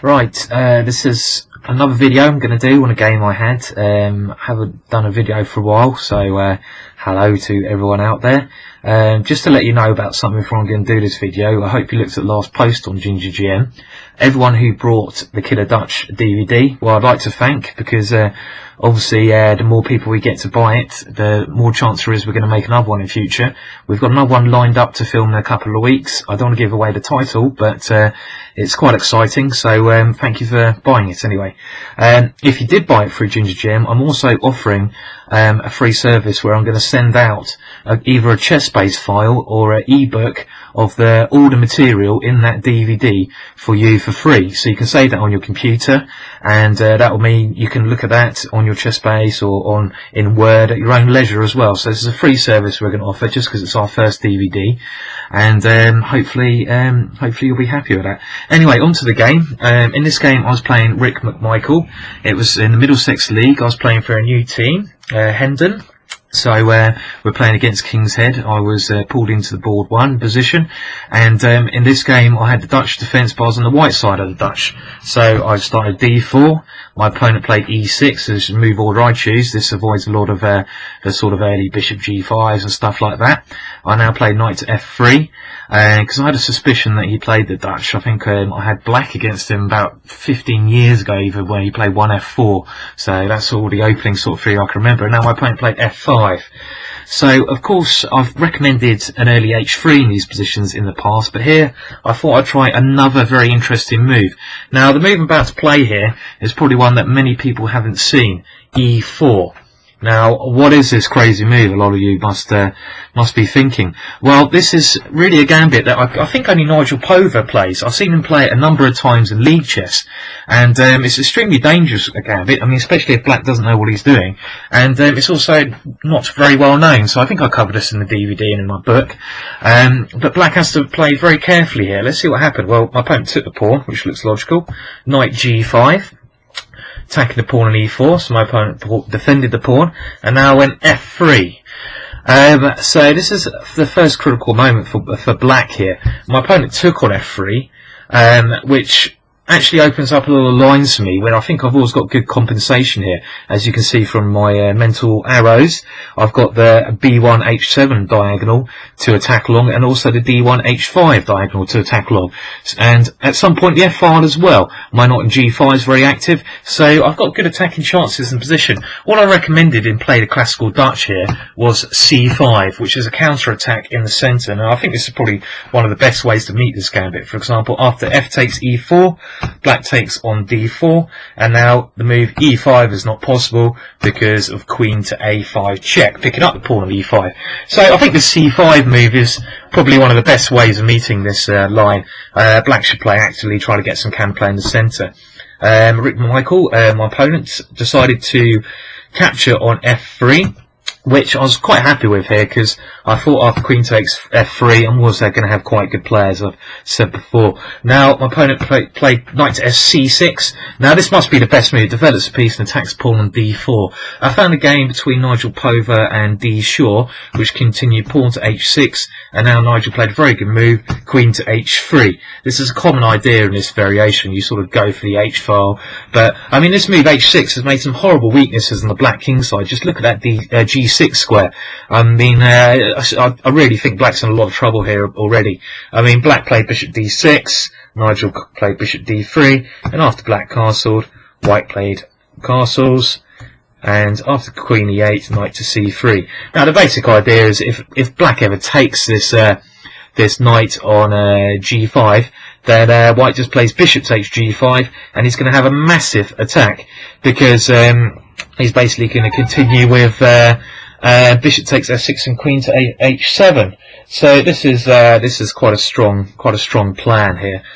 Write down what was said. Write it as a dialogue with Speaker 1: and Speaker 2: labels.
Speaker 1: Right, this is another video I'm going to do on a game I had. Haven't done a video for a while, so hello to everyone out there. Just to let you know about something before I'm going to do this video, I hope you looked at the last post on Ginger GM. Everyone who brought the Killer Dutch DVD, well, I'd like to thank, because obviously the more people we get to buy it, the more chance there is we're going to make another one in future. We've got another one lined up to film in a couple of weeks. I don't want to give away the title, but it's quite exciting, so thank you for buying it anyway. If you did buy it through Ginger GM, I'm also offering a free service where I'm going to send out either a chess-based file or an ebook of all the material in that DVD for you for free. So you can save that on your computer, and that will mean you can look at that on your chess base or in Word at your own leisure as well. So this is a free service we're going to offer just because it's our first DVD, and hopefully you'll be happy with that. Anyway, on to the game. In this game I was playing Rick McMichael. It was in the Middlesex League. I was playing for a new team, Hendon. So we're playing against King's Head. I was pulled into the board 1 position, and in this game I had the Dutch defence, but I was on the white side of the Dutch. So I started d4. My opponent played e6. This is the move order I choose. This avoids a lot of the sort of early bishop g5s and stuff like that. I now played knight to f3, because I had a suspicion that he played the Dutch. I think I had black against him about 15 years ago, even when he played 1f4. So that's all the opening sort of theory I can remember. And now my opponent played f5. So of course I've recommended an early h3 in these positions in the past, but here I thought I'd try another very interesting move. Now the move I'm about to play here is probably one that many people haven't seen, e4. Now, what is this crazy move? A lot of you must be thinking. Well, this is really a gambit that I think only Nigel Pover plays. I've seen him play it a number of times in league chess, and it's extremely dangerous, a gambit. I mean, especially if black doesn't know what he's doing, and it's also not very well known. So I think I covered this in the DVD and in my book. But black has to play very carefully here. Let's see what happened. Well, my opponent took the pawn, which looks logical. Knight g5. Attacking the pawn on e4, so my opponent defended the pawn, and now went f3. So this is the first critical moment for black here. My opponent took on f3, which actually opens up a lot of lines for me, where I think I've always got good compensation here. As you can see from my mental arrows, I've got the b1 h7 diagonal to attack along, and also the d1 h5 diagonal to attack along, and at some point the f file as well. My knight in g5 is very active, so I've got good attacking chances in position. What I recommended in play the classical Dutch here was c5, which is a counter attack in the centre. Now I think this is probably one of the best ways to meet this gambit. For example, after f takes e4, black takes on d4, and now the move e5 is not possible because of queen to a5 check, picking up the pawn on e5. So I think the c5 move is probably one of the best ways of meeting this line. Black should play actively, try to get some can play in the centre. Rick McMichael, my opponent, decided to capture on f3, which I was quite happy with here, because I thought after queen takes f3 I'm also going to have quite good players, I've said before. Now my opponent played knight to c6. Now this must be the best move. Develops a piece and attacks pawn on d4. I found a game between Nigel Pover and D. Shaw, which continued pawn to h6, and now Nigel played a very good move, queen to h3. This is a common idea in this variation. You sort of go for the h file, but I mean this move h6 has made some horrible weaknesses on the black king side. Just look at that g6 square. I mean, I really think black's in a lot of trouble here already. I mean, black played bishop d6, Nigel played bishop d3, and after black castled, white played castles, and after queen e8, knight to c3. Now the basic idea is if black ever takes this knight on g5, then white just plays bishop takes g5, and he's going to have a massive attack, because he's basically going to continue with bishop takes f6 and queen to h7. So this is quite a strong plan here.